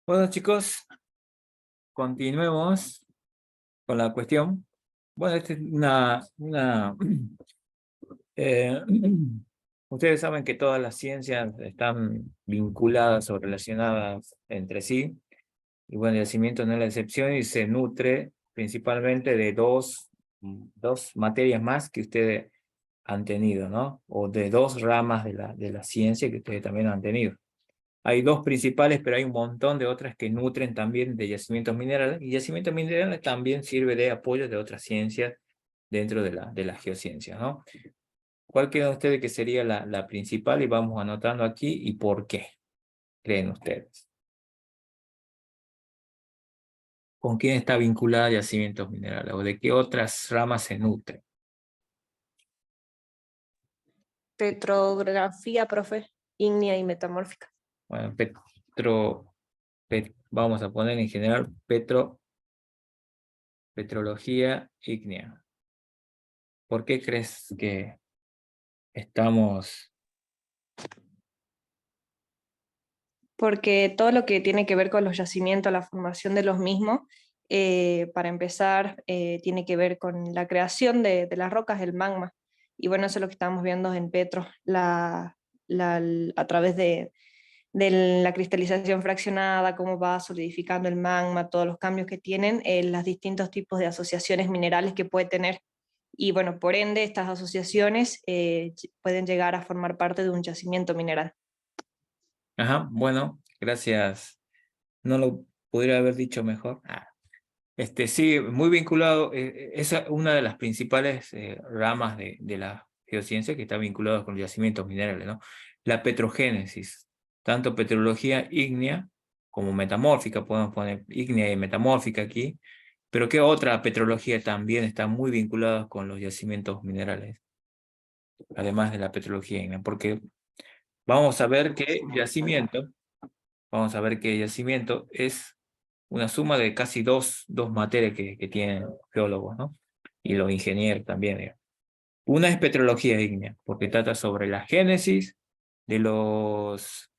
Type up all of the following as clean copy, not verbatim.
Bueno, chicos, continuemos con la cuestión. Bueno, esta es eh, ustedes saben que todas las ciencias están vinculadas o relacionadas entre sí, y bueno, el yacimiento no es la excepción y se nutre principalmente de dos materias más que ustedes han tenido, ¿no? O de dos ramas de la ciencia que ustedes también han tenido. Hay dos principales, pero hay un montón de otras que nutren también de yacimientos minerales, y yacimientos minerales también sirve de apoyo de otras ciencias dentro de la geociencia, ¿no? ¿Cuál creen ustedes que sería la principal? Y vamos anotando aquí, ¿y por qué creen ustedes? ¿Con quién está vinculada yacimientos minerales? ¿O de qué otras ramas se nutre? Petrografía, profe, ígnea y metamórfica. Bueno, vamos a poner en general petrología ígnea. ¿Por qué crees que estamos... Porque todo lo que tiene que ver con los yacimientos, la formación de los mismos, para empezar, tiene que ver con la creación de las rocas, el magma. Y bueno, eso es lo que estamos viendo en Petro, a través de la cristalización fraccionada, cómo va solidificando el magma, todos los cambios que tienen, los distintos tipos de asociaciones minerales que puede tener. Y bueno, por ende, estas asociaciones pueden llegar a formar parte de un yacimiento mineral. Ajá, bueno, gracias. No lo pudiera haber dicho mejor. Sí, muy vinculado. Esa es una de las principales ramas de la geociencia que está vinculada con los yacimientos minerales, ¿no? La petrogénesis, tanto petrología ígnea como metamórfica, podemos poner ígnea y metamórfica aquí, pero ¿qué otra petrología también está muy vinculada con los yacimientos minerales, además de la petrología ígnea? Porque vamos a ver que yacimiento es una suma de casi dos materias que tienen los geólogos, ¿no? Y los ingenieros también, digamos. Una es petrología ígnea, porque trata sobre la génesis de los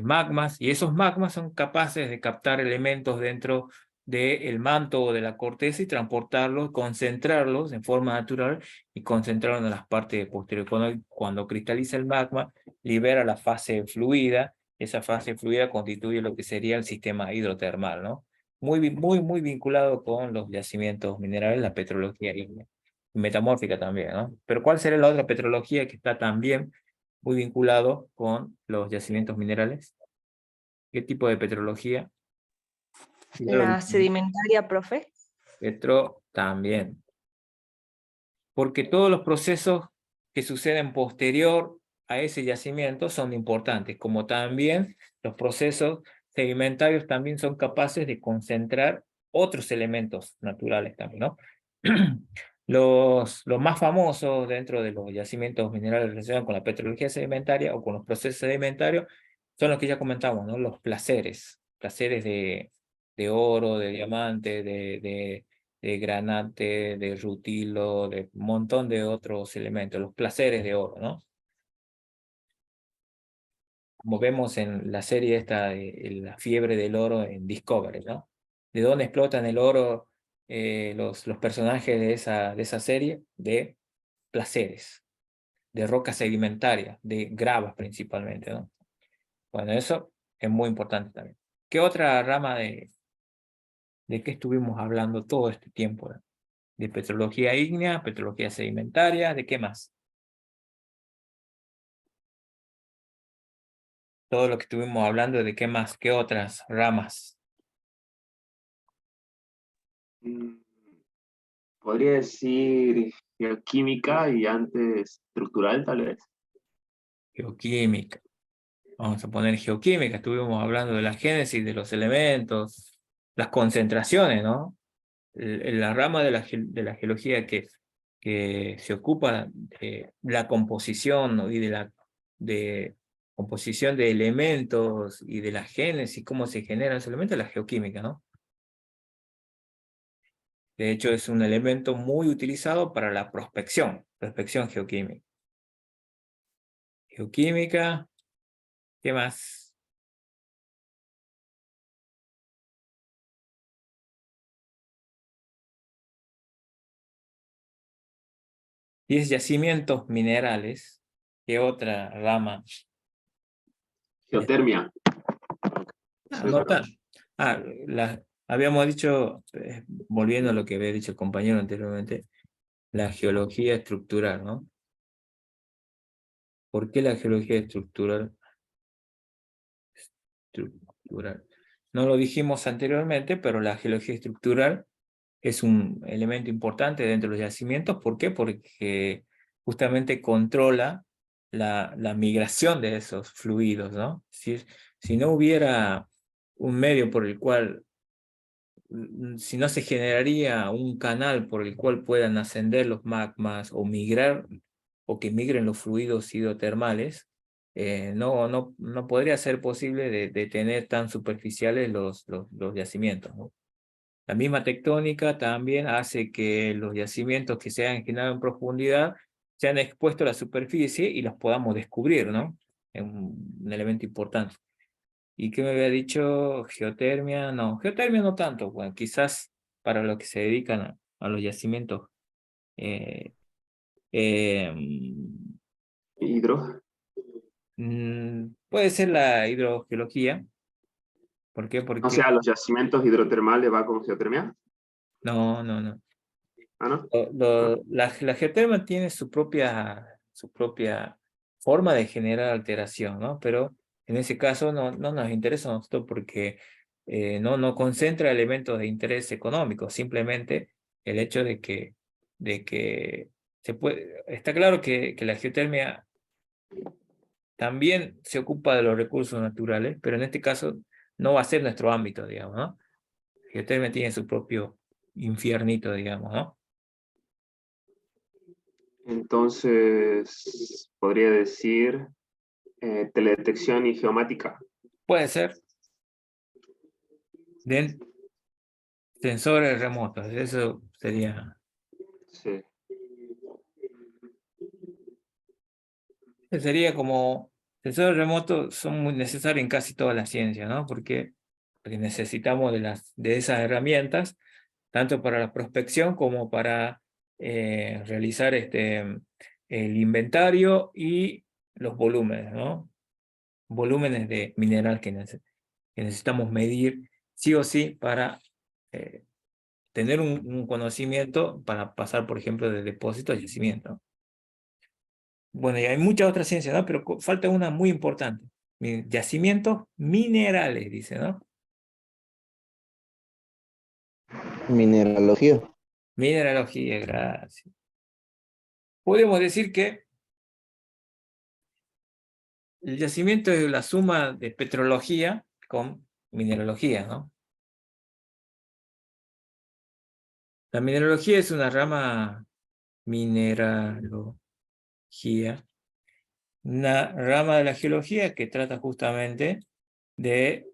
magmas, y esos magmas son capaces de captar elementos dentro del manto o de la corteza y transportarlos, concentrarlos en forma natural y concentrarlos en las partes posteriores. Cuando cristaliza el magma, libera la fase fluida. Esa fase fluida constituye lo que sería el sistema hidrotermal, ¿no? Muy vinculado con los yacimientos minerales, la petrología ígnea. Metamórfica también, ¿no? Pero ¿cuál sería la otra petrología que está también muy vinculado con los yacimientos minerales? ¿Qué tipo de petrología? Ya lo La dije, ¿no? sedimentaria, profe. Petro también. Porque todos los procesos que suceden posterior a ese yacimiento son importantes, como también los procesos sedimentarios también son capaces de concentrar otros elementos naturales también, ¿no? Los más famosos dentro de los yacimientos minerales relacionados con la petrología sedimentaria o con los procesos sedimentarios son los que ya comentamos, ¿no? Los placeres de oro, de diamante, de granate, de rutilo, de un montón de otros elementos, los placeres de oro, ¿no? Como vemos en la serie esta, la fiebre del oro en Discovery, ¿no? ¿De dónde explotan el oro los personajes de esa serie? De placeres, de rocas sedimentarias, de gravas principalmente, ¿no? Bueno, eso es muy importante también. ¿Qué otra rama de qué estuvimos hablando todo este tiempo? De petrología ígnea, petrología sedimentaria, ¿de qué más? Todo lo que estuvimos hablando, ¿de qué más? ¿Qué otras ramas? Mm, Podría decir geoquímica y antes estructural, tal vez. Geoquímica. Vamos a poner geoquímica. Estuvimos hablando de la génesis de los elementos, las concentraciones, ¿no? La rama de la geología que se ocupa de la composición, ¿no? Y de composición de elementos y de la génesis, cómo se generan esos elementos, la geoquímica, ¿no? De hecho, es un elemento muy utilizado para la prospección geoquímica. Geoquímica, ¿qué más? Y es yacimientos minerales. ¿Qué otra rama? Geotermia. No tan. Habíamos dicho, volviendo a lo que había dicho el compañero anteriormente, la geología estructural, ¿no? ¿Por qué la geología estructural? No lo dijimos anteriormente, pero la geología estructural es un elemento importante dentro de los yacimientos. ¿Por qué? Porque justamente controla la migración de esos fluidos, ¿no? Si no hubiera un medio por el cual, si no se generaría un canal por el cual puedan ascender los magmas o migrar, o que migren los fluidos hidrotermales, no podría ser posible de tener tan superficiales los yacimientos, ¿no? La misma tectónica también hace que los yacimientos que se hayan generado en profundidad sean expuestos a la superficie y los podamos descubrir, ¿no? Es un elemento importante. ¿Y qué me había dicho? Geotermia, no, geotermia no tanto, bueno, quizás para los que se dedican a los yacimientos. Eh, eh, Hidro. Puede ser la hidrogeología. ¿Por qué? O Porque sea, los yacimientos hidrotermales va con geotermia. no, no, no. Ah, ¿no? Ah, La geotermia tiene su propia forma de generar alteración, ¿no? Pero en ese caso no nos interesa a nosotros porque no concentra elementos de interés económico, simplemente el hecho de que está claro que la geotermia también se ocupa de los recursos naturales, pero en este caso no va a ser nuestro ámbito, digamos, ¿no? La geotermia tiene su propio infiernito, digamos, ¿no? entonces, podría decir teledetección y geomática. Puede ser. De sensores remotos, eso Sí. sería como, sensores remotos son muy necesarios en casi toda la ciencia, ¿no? Porque necesitamos de esas herramientas, tanto para la prospección como para realizar el inventario y los volúmenes, ¿no? Volúmenes de mineral que necesitamos medir sí o sí para tener un conocimiento para pasar, por ejemplo, de depósito a yacimiento. Bueno, y hay muchas otras ciencias, ¿no? Pero falta una muy importante. Yacimientos minerales, dice, ¿no? Mineralogía. Mineralogía, gracias. Podemos decir que el yacimiento es la suma de petrología con mineralogía, ¿no? La mineralogía es una rama mineralogía, una rama de la geología que trata justamente de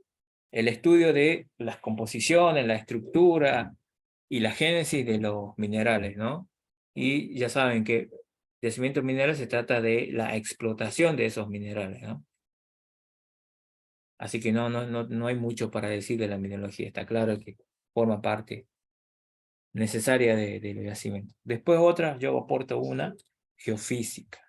el estudio de las composiciones, la estructura y la génesis de los minerales, ¿no? Y ya saben que yacimientos minerales se trata de la explotación de esos minerales, ¿no? Así que no hay mucho para decir de la mineralogía, está claro que forma parte necesaria de los yacimientos. Después otra, yo aporto una, geofísica.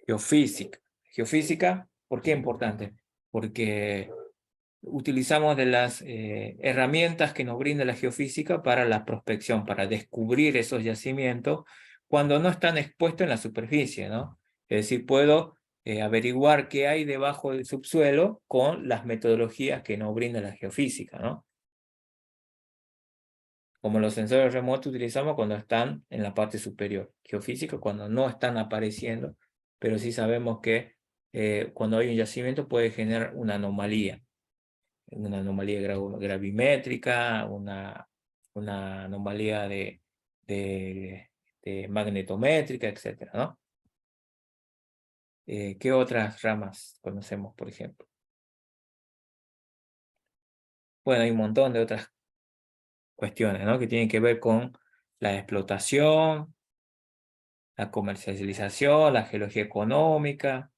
Geofísica. Geofísica, ¿por qué es importante? Porque utilizamos de las herramientas que nos brinda la geofísica para la prospección, para descubrir esos yacimientos cuando no están expuestos en la superficie, ¿no? Es decir, puedo averiguar qué hay debajo del subsuelo con las metodologías que nos brinda la geofísica, ¿no? Como los sensores remotos utilizamos cuando están en la parte superior, geofísica cuando no están apareciendo, pero sí sabemos que cuando hay un yacimiento puede generar una anomalía gravimétrica, una anomalía de magnetométrica, etc., ¿no? ¿Qué otras ramas conocemos, por ejemplo? Bueno, hay un montón de otras cuestiones, ¿no? Que tienen que ver con la explotación, la comercialización, la geología económica,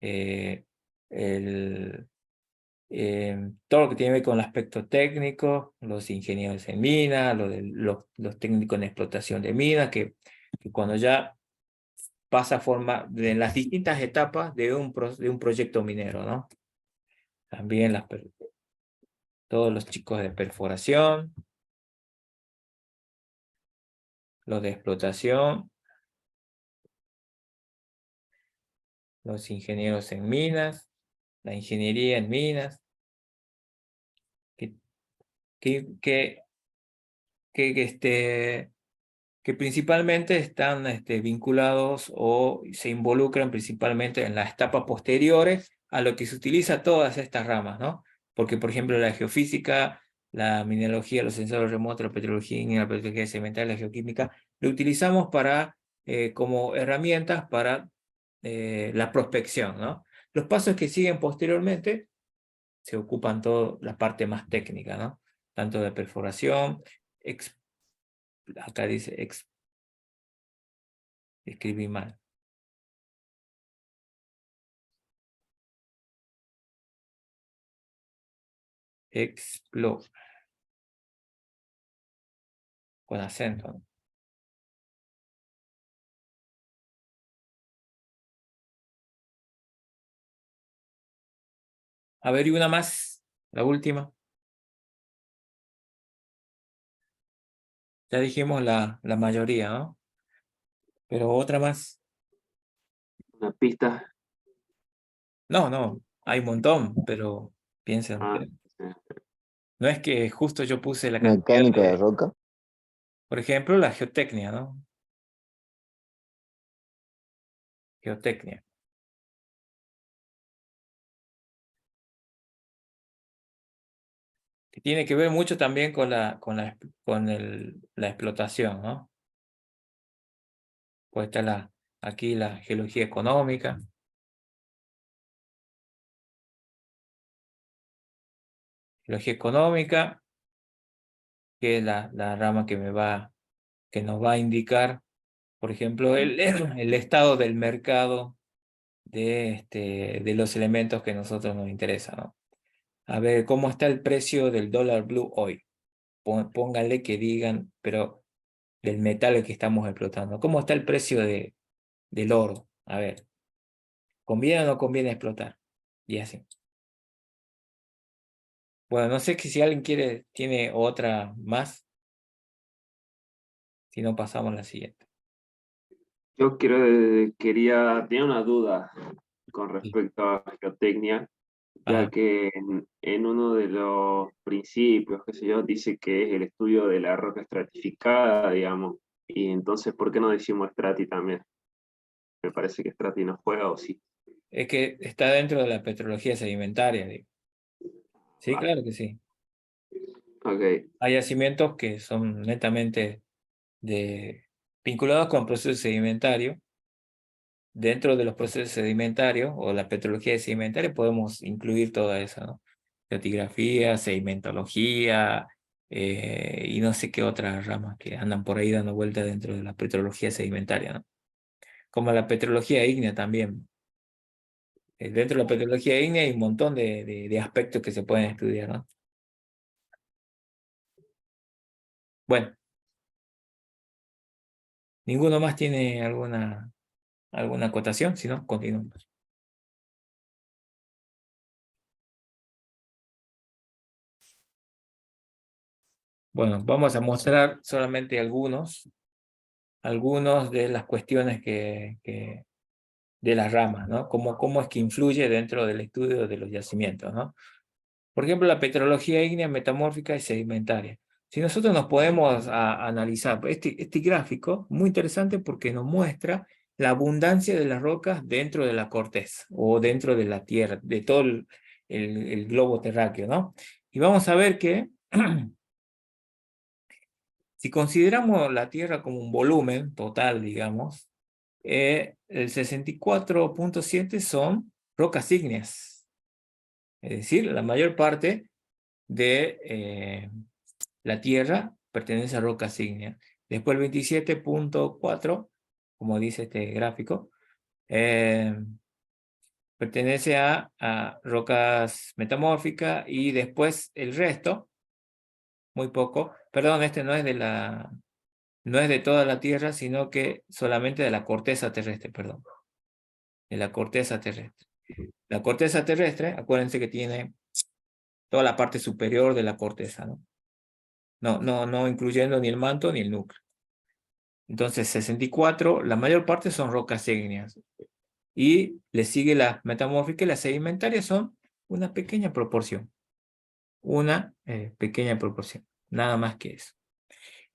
el todo lo que tiene que ver con el aspecto técnico, los ingenieros en mina, los técnicos en explotación de minas, que cuando ya pasa a formar de las distintas etapas de un proyecto minero, ¿no? También todos los chicos de perforación, los de explotación, los ingenieros en minas, la ingeniería en minas, que, que, que principalmente están vinculados o se involucran principalmente en las etapas posteriores a lo que se utiliza todas estas ramas, ¿no? Porque, por ejemplo, la geofísica, la mineralogía, los sensores remotos, la petrología, la petrología sedimental, la geoquímica, lo utilizamos como herramientas para la prospección, ¿no? Los pasos que siguen posteriormente se ocupan toda la parte más técnica, ¿no? Tanto de perforación, acá dice escribí mal. Con acento, ¿no? A ver, y una más, la última. Ya dijimos la mayoría, ¿no? Pero otra más. Una pista. No, hay un montón, pero piensen Ah, ustedes. sí. No es que justo yo puse la cantidad Mecánica de de, roca. por ejemplo, la geotecnia, ¿no? Geotecnia. Que tiene que ver mucho también con la explotación, ¿no? Pues está aquí la geología económica. Geología económica, que es la rama que nos va a indicar, por ejemplo, el estado del mercado de los elementos que a nosotros nos interesan, ¿no? A ver, ¿cómo está el precio del dólar blue hoy? Pónganle que digan, pero del metal que estamos explotando. ¿Cómo está el precio del oro? A ver, ¿conviene o no conviene explotar? Y así. Bueno, no sé si alguien tiene otra más. Si no, pasamos a la siguiente. Yo tenía una duda con Sí. respecto a geotecnia, ya Ajá. que en uno de los principios, qué sé yo, dice que es el estudio de la roca estratificada, digamos. Y entonces, ¿por qué no decimos estrati también? Me parece que estrati no juega, o sí. Es que está dentro de la petrología sedimentaria, digo. Sí, Vale. claro que sí. Ok. Hay yacimientos que son netamente vinculados con procesos sedimentarios. Dentro de los procesos sedimentarios o la petrología sedimentaria podemos incluir toda esa, ¿no? Stratigrafía, sedimentología y no sé qué otras ramas que andan por ahí dando vueltas dentro de la petrología sedimentaria, ¿no? Como la petrología ígnea también. Dentro de la petrología ígnea hay un montón de aspectos que se pueden estudiar, ¿no? Bueno, ¿ninguno más tiene alguna acotación? Si no, continuamos. Bueno, vamos a mostrar solamente algunos de las cuestiones de las ramas, ¿no? Cómo es que influye dentro del estudio de los yacimientos, ¿no? Por ejemplo, la petrología ígnea, metamórfica y sedimentaria. Si nosotros nos podemos analizar este gráfico, muy interesante porque nos muestra la abundancia de las rocas dentro de la corteza o dentro de la tierra, de todo el globo terráqueo, ¿no? Y vamos a ver que si consideramos la Tierra como un volumen total, digamos, el 64.7 son rocas ígneas. Es decir, la mayor parte de la Tierra pertenece a rocas ígneas. Después el 27.4, como dice este gráfico, pertenece a rocas metamórficas y después el resto, muy poco, perdón, este no es no es de toda la Tierra, sino que solamente de la corteza terrestre, perdón, de la corteza terrestre. La corteza terrestre, acuérdense que tiene toda la parte superior de la corteza, ¿no? No incluyendo ni el manto ni el núcleo. Entonces, 64, la mayor parte son rocas ígneas. Y le sigue las metamórficas y las sedimentarias son una pequeña proporción. Una pequeña proporción. Nada más que eso.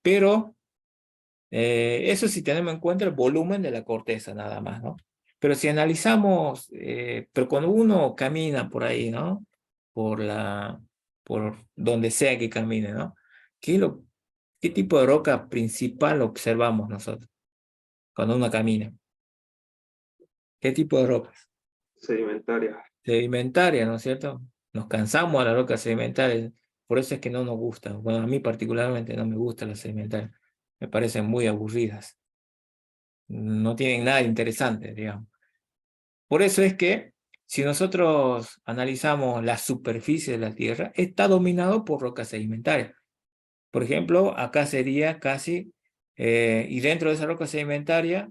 Pero eso sí tenemos en cuenta el volumen de la corteza, nada más, ¿no? Pero si analizamos, pero cuando uno camina por ahí, ¿no? Por donde sea que camine, ¿no? ¿Qué tipo de roca principal observamos nosotros cuando uno camina? ¿Qué tipo de rocas? Sedimentaria. Sedimentaria, ¿no es cierto? Nos cansamos a las rocas sedimentarias, por eso es que no nos gusta. Bueno, a mí particularmente no me gustan las sedimentarias, me parecen muy aburridas, no tienen nada interesante, digamos. Por eso es que si nosotros analizamos la superficie de la Tierra, está dominado por rocas sedimentarias. Por ejemplo, acá sería casi, y dentro de esa roca sedimentaria,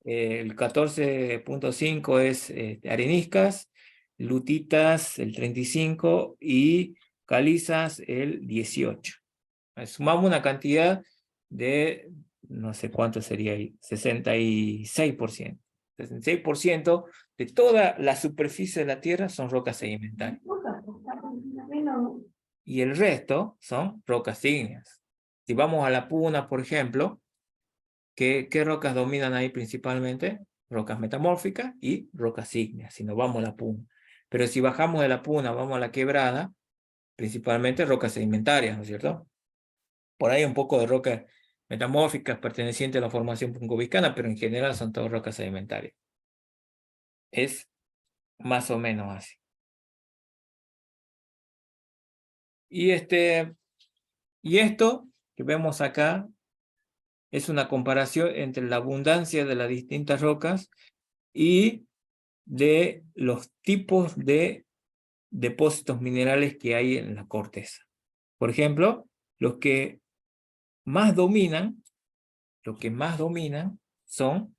el 14.5 es areniscas, lutitas el 35 y calizas el 18. Sumamos una cantidad de, no sé cuánto sería ahí, 66%. 66% de toda la superficie de la Tierra son rocas sedimentarias. Y el resto son rocas ígneas. Si vamos a la Puna, por ejemplo, ¿qué rocas dominan ahí principalmente? Rocas metamórficas y rocas ígneas, si nos vamos a la Puna. Pero si bajamos de la Puna, vamos a la Quebrada, principalmente rocas sedimentarias, ¿no es cierto? Por ahí un poco de rocas metamórficas pertenecientes a la formación puncoviscana, pero en general son todas rocas sedimentarias. Es más o menos así. Y esto que vemos acá es una comparación entre la abundancia de las distintas rocas y de los tipos de depósitos minerales que hay en la corteza. Por ejemplo, los que más dominan son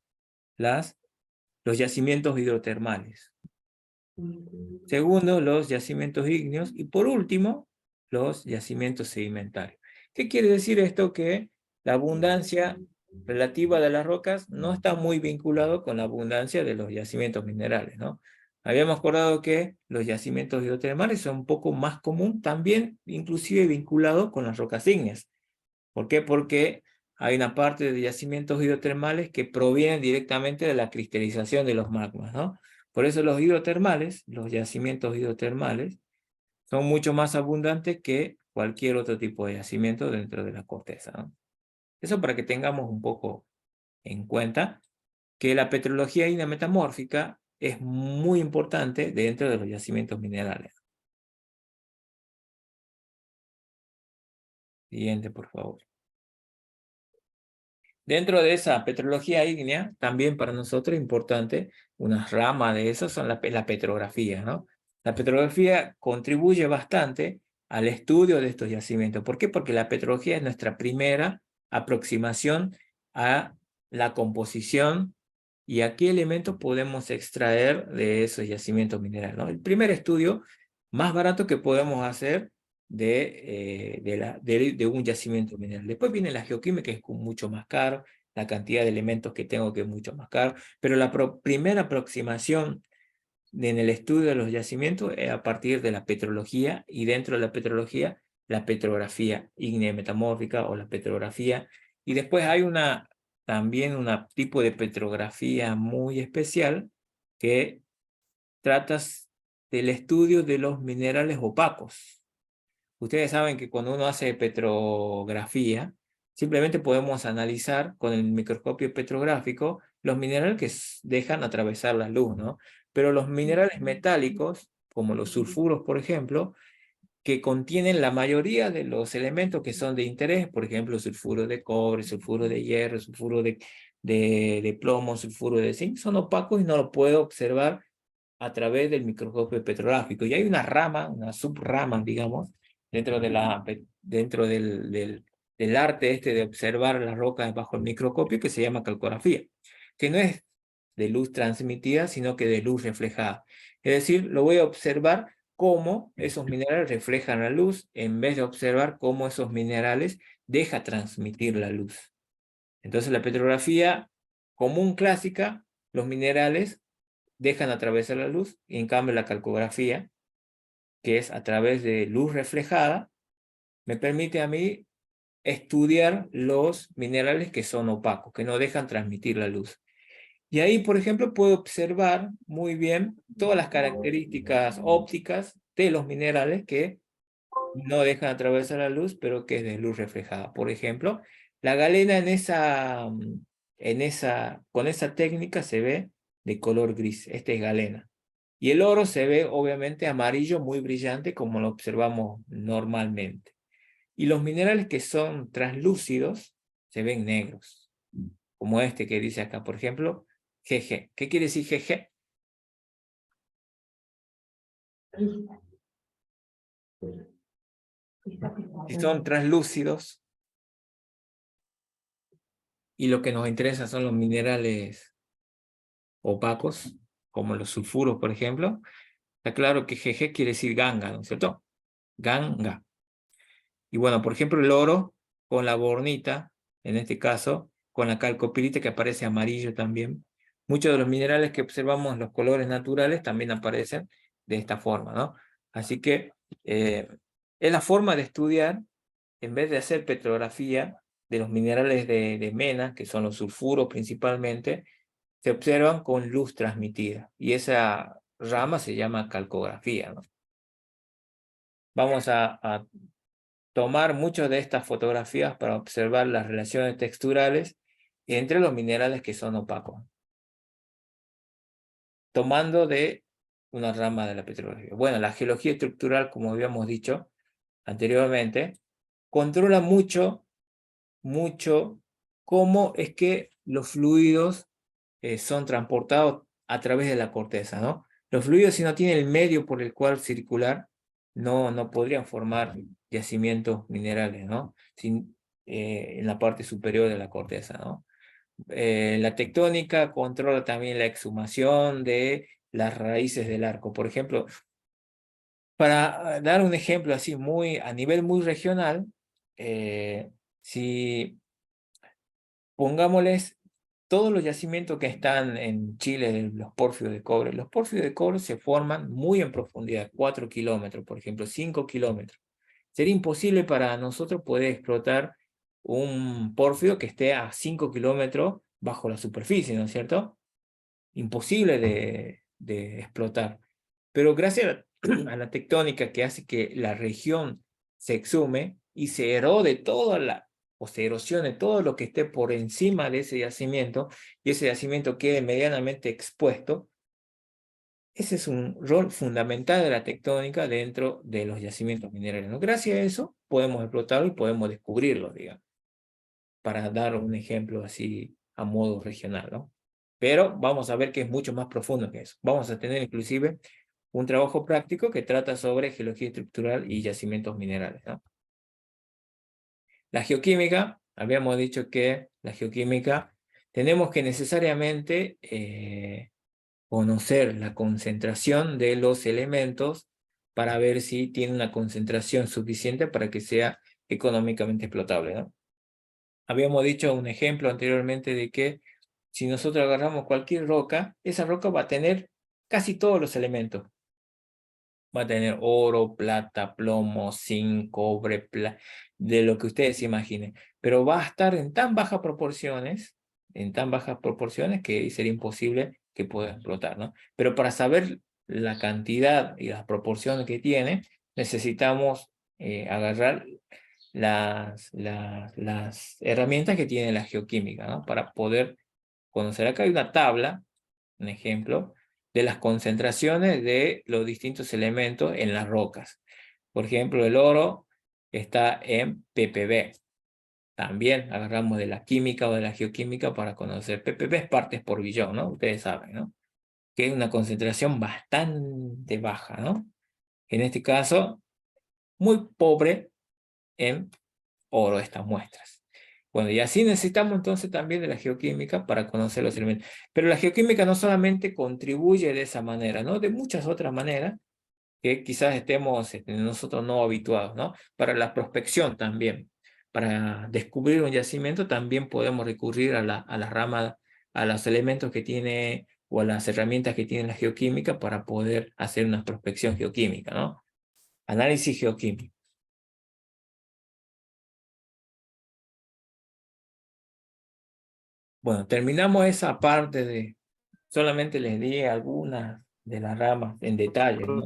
los yacimientos hidrotermales. Segundo, los yacimientos ígneos. Y por último, los yacimientos sedimentarios. ¿Qué quiere decir esto? Que la abundancia relativa de las rocas no está muy vinculado con la abundancia de los yacimientos minerales, ¿no? Habíamos acordado que los yacimientos hidrotermales son un poco más común, también inclusive vinculados con las rocas ígneas. ¿Por qué? Porque hay una parte de yacimientos hidrotermales que provienen directamente de la cristalización de los magmas, ¿no? Por eso los hidrotermales, los yacimientos hidrotermales, son mucho más abundantes que cualquier otro tipo de yacimiento dentro de la corteza, ¿no? Eso para que tengamos un poco en cuenta que la petrología ígnea metamórfica es muy importante dentro de los yacimientos minerales. Siguiente, por favor. Dentro de esa petrología ígnea, también para nosotros es importante, una rama de eso son la petrografía, ¿no? La petrografía contribuye bastante al estudio de estos yacimientos. ¿Por qué? Porque la petrología es nuestra primera aproximación a la composición y a qué elementos podemos extraer de esos yacimientos minerales, ¿no? El primer estudio más barato que podemos hacer de un yacimiento mineral. Después viene la geoquímica, que es mucho más caro, la cantidad de elementos que tengo que es mucho más caro, pero la primera aproximación en el estudio de los yacimientos es a partir de la petrología, y dentro de la petrología, la petrografía ígnea metamórfica o la petrografía, y después hay también un tipo de petrografía muy especial que trata del estudio de los minerales opacos. Ustedes saben que cuando uno hace petrografía, simplemente podemos analizar con el microscopio petrográfico los minerales que dejan atravesar la luz, ¿no? Pero los minerales metálicos, como los sulfuros, por ejemplo, que contienen la mayoría de los elementos que son de interés, por ejemplo, sulfuro de cobre, sulfuro de hierro, sulfuro de plomo, sulfuro de zinc, son opacos y no lo puedo observar a través del microscopio petrográfico. Y hay una rama, una subrama, digamos, dentro del arte de observar las rocas bajo el microscopio, que se llama calcografía, que no es de luz transmitida, sino que de luz reflejada. Es decir, lo voy a observar cómo esos minerales reflejan la luz, en vez de observar cómo esos minerales dejan transmitir la luz. Entonces, la petrografía común clásica, los minerales dejan atravesar la luz, y en cambio la calcografía, que es a través de luz reflejada, me permite a mí estudiar los minerales que son opacos, que no dejan transmitir la luz. Y ahí, por ejemplo, puedo observar muy bien todas las características ópticas de los minerales que no dejan atravesar la luz, pero que es de luz reflejada. Por ejemplo, la galena con esa técnica se ve de color gris. Este es galena. Y el oro se ve obviamente amarillo, muy brillante, como lo observamos normalmente. Y los minerales que son translúcidos se ven negros, como este que dice acá, por ejemplo, GG. ¿Qué quiere decir GG? Si son translúcidos, y lo que nos interesa son los minerales opacos, como los sulfuros, por ejemplo, está claro que GG quiere decir ganga, ¿no es cierto? Ganga. Y bueno, por ejemplo, el oro con la bornita, en este caso, con la calcopirita que aparece amarillo también. Muchos de los minerales que observamos, los colores naturales, también aparecen de esta forma, ¿no? Así que es la forma de estudiar, en vez de hacer petrografía de los minerales de mena, que son los sulfuros principalmente, se observan con luz transmitida. Y esa rama se llama calcografía, ¿no? Vamos a tomar muchas de estas fotografías para observar las relaciones texturales entre los minerales que son opacos, tomando de una rama de la petrografía. Bueno, la geología estructural, como habíamos dicho anteriormente, controla mucho cómo es que los fluidos son transportados a través de la corteza, ¿no? Los fluidos, si no tienen el medio por el cual circular, no podrían formar yacimientos minerales, ¿no? En la parte superior de la corteza, ¿no? La tectónica controla también la exhumación de las raíces del arco. Por ejemplo, para dar un ejemplo así a nivel muy regional, si pongámosles todos los yacimientos que están en Chile, de los pórfidos de cobre. Los pórfidos de cobre se forman muy en profundidad, 4 kilómetros, por ejemplo, 5 kilómetros. Sería imposible para nosotros poder explotar un pórfido que esté a 5 kilómetros bajo la superficie, ¿no es cierto? Imposible de explotar. Pero gracias a la tectónica que hace que la región se exhume y se erode o se erosione todo lo que esté por encima de ese yacimiento, y ese yacimiento quede medianamente expuesto, ese es un rol fundamental de la tectónica dentro de los yacimientos minerales, ¿no? Gracias a eso podemos explotarlo y podemos descubrirlo, digamos, para dar un ejemplo así a modo regional, ¿no? Pero vamos a ver que es mucho más profundo que eso. Vamos a tener inclusive un trabajo práctico que trata sobre geología estructural y yacimientos minerales, ¿no? La geoquímica, habíamos dicho que la geoquímica tenemos que necesariamente conocer la concentración de los elementos para ver si tiene una concentración suficiente para que sea económicamente explotable, ¿no? Habíamos dicho un ejemplo anteriormente de que si nosotros agarramos cualquier roca, esa roca va a tener casi todos los elementos. Va a tener oro, plata, plomo, zinc, cobre, de lo que ustedes imaginen. Pero va a estar en tan bajas proporciones, que sería imposible que pueda explotar, ¿no? Pero para saber la cantidad y las proporciones que tiene, necesitamos agarrar las herramientas que tiene la geoquímica, ¿no? Para poder conocer. Acá hay una tabla, un ejemplo, de las concentraciones de los distintos elementos en las rocas. Por ejemplo, el oro está en ppb. También agarramos de la química o de la geoquímica para conocer. ppb es partes por billón, ¿no? Ustedes saben, ¿no? que es una concentración bastante baja, ¿no? En este caso, muy pobre en oro estas muestras. Bueno, y así necesitamos entonces también de la geoquímica para conocer los elementos. Pero la geoquímica no solamente contribuye de esa manera, ¿no? De muchas otras maneras que quizás estemos nosotros no habituados, ¿no? Para la prospección también. Para descubrir un yacimiento también podemos recurrir a la rama, a los elementos que tiene o a las herramientas que tiene la geoquímica para poder hacer una prospección geoquímica, ¿no? Análisis geoquímico. Bueno, terminamos esa parte de, solamente les di algunas de las ramas en detalle, ¿no?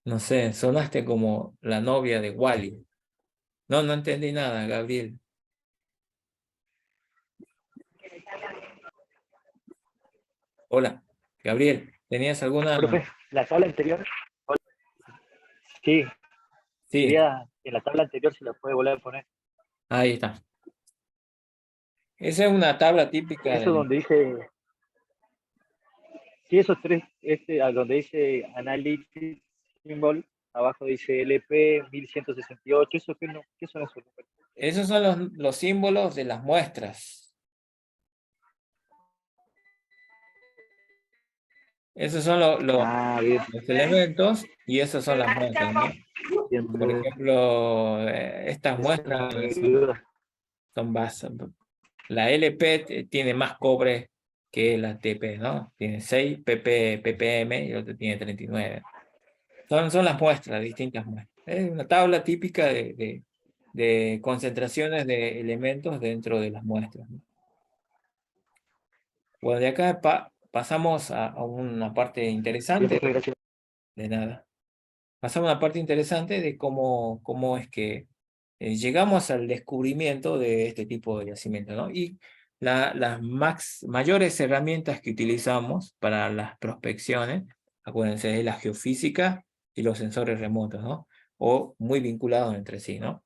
No sé, sonaste como la novia de Wally. No, no entendí nada, Gabriel. Hola, Gabriel, ¿tenías alguna? Profe, la tabla anterior, sí, Sí, quería en la tabla anterior se la puede volver a poner. ahí está. Esa es una tabla típica Eso de... donde dice, sí, esos tres, a donde dice Analytics Symbol, abajo dice LP 1168, ¿eso qué, no, qué son esos números? Esos son los símbolos de las muestras. Esos son Bien, los elementos y esos son las muestras, ¿no? bien, Por bien. ejemplo, estas Eso muestras me son, ayuda. son la LP tiene más cobre que la TP, ¿no? Tiene 6 ppm y el otro tiene 39. Son las muestras, distintas muestras. Es una tabla típica de concentraciones de elementos dentro de las muestras, ¿no? Bueno, de acá pasamos a una parte Bien, interesante, profe, gracias. de nada. Pasamos a una parte interesante de cómo es que llegamos al descubrimiento de este tipo de yacimiento, ¿no? Y las mayores herramientas que utilizamos para las prospecciones, acuérdense, es la geofísica y los sensores remotos, ¿no? O muy vinculados entre sí, ¿no?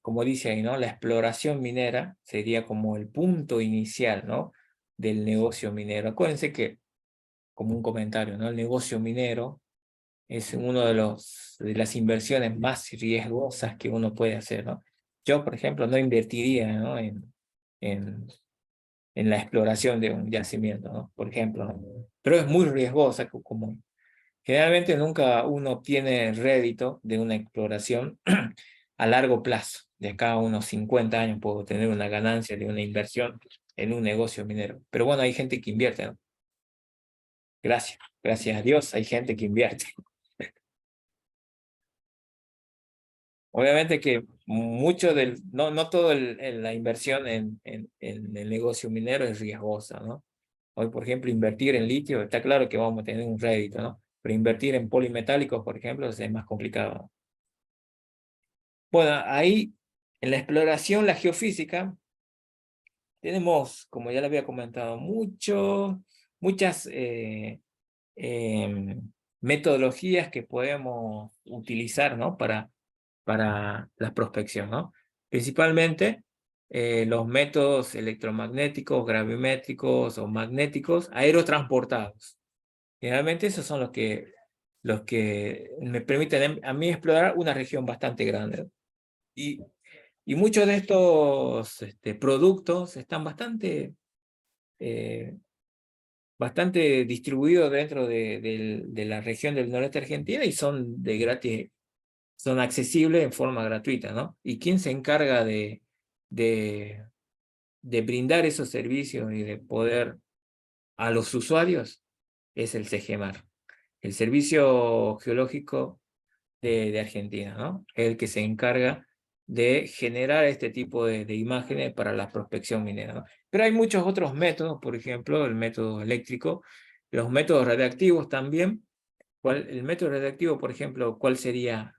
Como dice ahí, ¿no? La exploración minera sería como el punto inicial, ¿no? Del negocio minero. Acuérdense que, como un comentario, ¿no? El negocio minero es uno de las inversiones más riesgosas que uno puede hacer, ¿no? Yo, por ejemplo, no invertiría, ¿no? en, en la exploración de un yacimiento, ¿no? Por ejemplo, ¿no? Pero es muy riesgosa, como generalmente nunca uno obtiene rédito de una exploración a largo plazo. De acá a unos 50 años puedo tener una ganancia de una inversión en un negocio minero. Pero bueno, hay gente que invierte, ¿no? Gracias a Dios hay gente que invierte. Obviamente que mucho no todo la inversión en el negocio minero es riesgosa, ¿no? Hoy, por ejemplo, invertir en litio, está claro que vamos a tener un rédito, ¿no? Pero invertir en polimetálicos, por ejemplo, es más complicado, ¿no? Bueno, ahí en la exploración, la geofísica, tenemos, como ya le había comentado, muchas metodologías que podemos utilizar, ¿no? Para la prospección, ¿no? Principalmente los métodos electromagnéticos, gravimétricos o magnéticos aerotransportados. Generalmente esos son los que me permiten a mí explorar una región bastante grande. Y muchos de estos productos están bastante distribuidos dentro de la región del noreste argentino y son de gratis, son accesibles en forma gratuita, ¿no? ¿Y quién se encarga de, de brindar esos servicios y de poder a los usuarios? Es el CGMAR, el Servicio Geológico de Argentina, ¿no? El que se encarga de generar este tipo de imágenes para la prospección minera, ¿no? Pero hay muchos otros métodos, por ejemplo, el método eléctrico, los métodos radiactivos también. El método radiactivo, por ejemplo, ¿cuál sería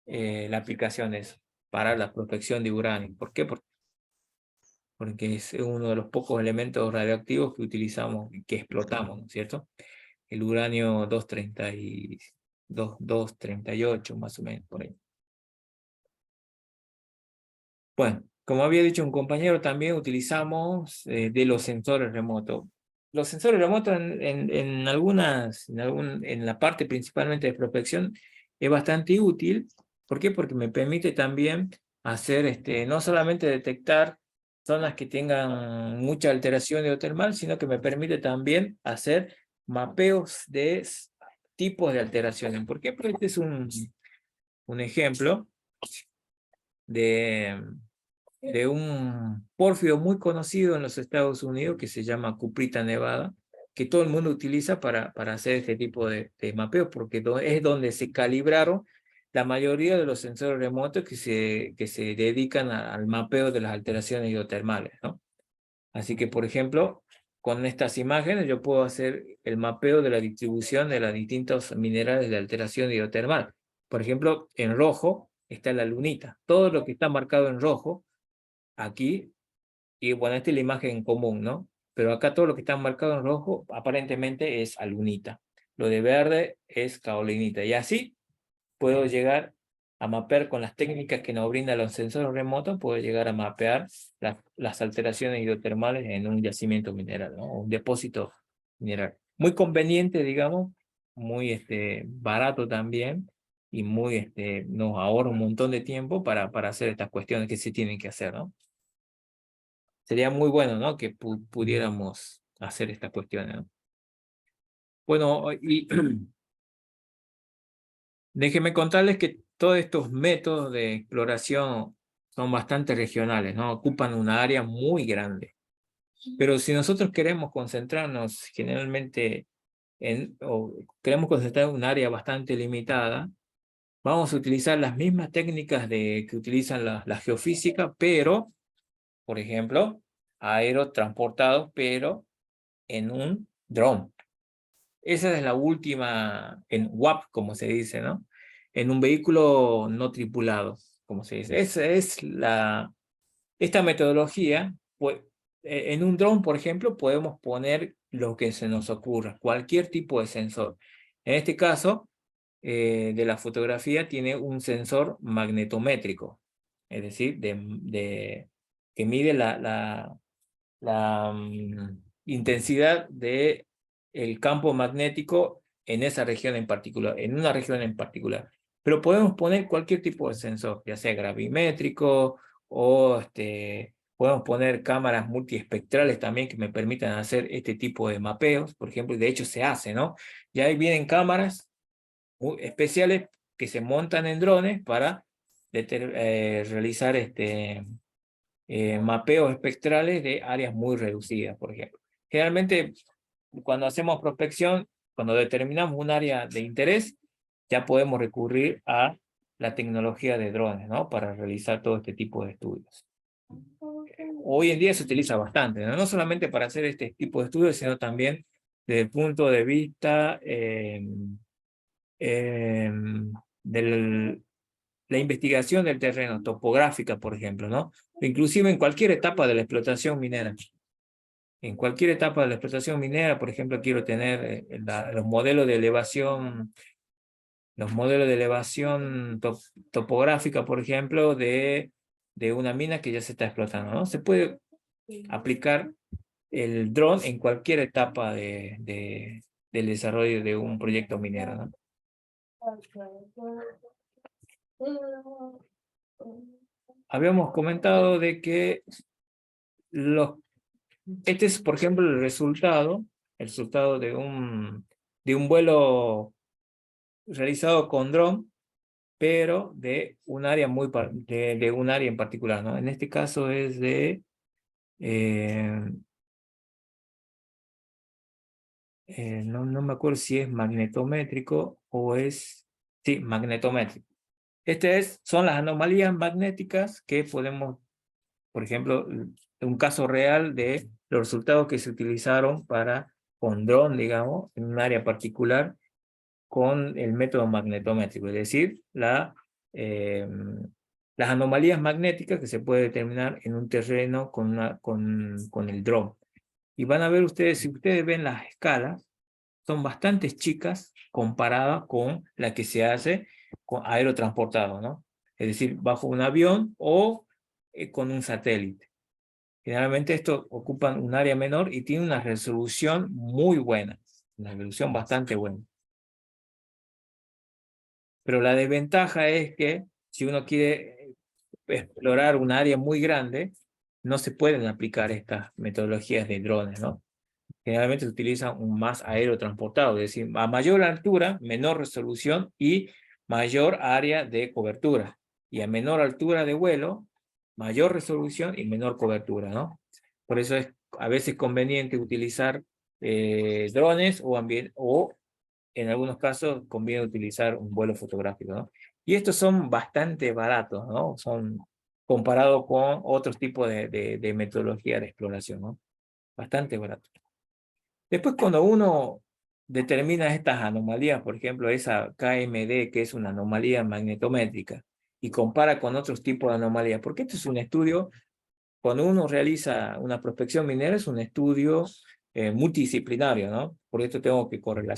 la aplicación de eso? Para la prospección de uranio. ¿Por qué? Porque es uno de los pocos elementos radioactivos que utilizamos y que explotamos, ¿no es cierto? el uranio 238, más o menos, por ahí. Bueno, como había dicho un compañero, también utilizamos de los sensores remotos. Los sensores remotos en la parte principalmente de prospección es bastante útil. ¿Por qué? Porque me permite también hacer, no solamente detectar zonas que tengan mucha alteración hidrotermal, sino que me permite también hacer mapeos de tipos de alteraciones. ¿Por qué? Porque este es un ejemplo de un pórfido muy conocido en los Estados Unidos que se llama cuprita nevada, que todo el mundo utiliza para hacer este tipo de mapeo, porque es donde se calibraron la mayoría de los sensores remotos que se dedican al mapeo de las alteraciones hidrotermales, ¿no? Así que, por ejemplo, con estas imágenes yo puedo hacer el mapeo de la distribución de los distintos minerales de alteración hidrotermal. Por ejemplo, en rojo está la lunita. Todo lo que está marcado en rojo aquí, y bueno, esta es la imagen común, ¿no? Pero acá todo lo que está marcado en rojo aparentemente es alunita. Lo de verde es caolinita. Y así puedo llegar a mapear con las técnicas que nos brindan los sensores remotos, puedo llegar a mapear las alteraciones hidrotermales en un yacimiento mineral, ¿no? Un depósito mineral. Muy conveniente, digamos, muy barato también, y muy, nos ahorra un montón de tiempo para hacer estas cuestiones que se tienen que hacer, ¿no? Sería muy bueno, ¿no? Que pudiéramos hacer estas cuestiones, ¿no? Bueno, y déjenme contarles que todos estos métodos de exploración son bastante regionales, ¿no? Ocupan una área muy grande. Pero si nosotros queremos concentrarnos generalmente o queremos concentrar en un área bastante limitada, vamos a utilizar las mismas técnicas que utilizan la geofísica, pero, por ejemplo, aerotransportados, pero en un dron. Esa es la última, en WAP, como se dice, ¿no? En un vehículo no tripulado, como se dice. Esta metodología, pues, en un dron, por ejemplo, podemos poner lo que se nos ocurra, cualquier tipo de sensor. En este caso, de la fotografía, tiene un sensor magnetométrico, es decir, que mide la intensidad de el campo magnético en esa región en particular, en una región en particular. Pero podemos poner cualquier tipo de sensor, ya sea gravimétrico o podemos poner cámaras multiespectrales también que me permitan hacer este tipo de mapeos, por ejemplo, y de hecho se hace, ¿no? Ya ahí vienen cámaras especiales que se montan en drones para realizar mapeos espectrales de áreas muy reducidas, por ejemplo. Generalmente, cuando hacemos prospección, cuando determinamos un área de interés, ya podemos recurrir a la tecnología de drones, ¿no? Para realizar todo este tipo de estudios. Hoy en día se utiliza bastante, ¿no? No solamente para hacer este tipo de estudios, sino también desde el punto de vista de la investigación del terreno, topográfica, por ejemplo, ¿no? Inclusive en cualquier etapa de la explotación minera. En cualquier etapa de la explotación minera, por ejemplo, quiero tener los modelos de elevación, topográfica, por ejemplo, de una mina que ya se está explotando, ¿no? Se puede aplicar el dron en cualquier etapa del desarrollo de un proyecto minero, ¿no? Habíamos comentado de que este es, por ejemplo, el resultado de un vuelo realizado con dron, pero de un área de un área en particular, ¿no? En este caso es no me acuerdo si es magnetométrico o sí, magnetométrico. Son las anomalías magnéticas que podemos, por ejemplo, un caso real de los resultados que se utilizaron con dron, digamos, en un área particular con el método magnetométrico, es decir, las anomalías magnéticas que se puede determinar en un terreno con el dron. Y van a ver ustedes, si ustedes ven las escalas, son bastante chicas comparadas con la que se hace con aerotransportado, ¿no? Es decir, bajo un avión o con un satélite. Generalmente estos ocupan un área menor y tienen una resolución muy buena, una resolución bastante buena. Pero la desventaja es que si uno quiere explorar un área muy grande, no se pueden aplicar estas metodologías de drones, ¿no? Generalmente se utiliza un más aerotransportado, es decir, a mayor altura, menor resolución y mayor área de cobertura. Y a menor altura de vuelo, mayor resolución y menor cobertura, ¿no? Por eso es a veces conveniente utilizar drones o en algunos casos conviene utilizar un vuelo fotográfico, ¿no? Y estos son bastante baratos, ¿no? Son comparados con otros tipos de metodología de exploración, ¿no? Bastante baratos. Después, cuando uno determina estas anomalías, por ejemplo, esa KMD, que es una anomalía magnetométrica, y compara con otros tipos de anomalías, porque esto es un estudio, cuando uno realiza una prospección minera, es un estudio multidisciplinario, ¿no? Por esto tengo que correlacionar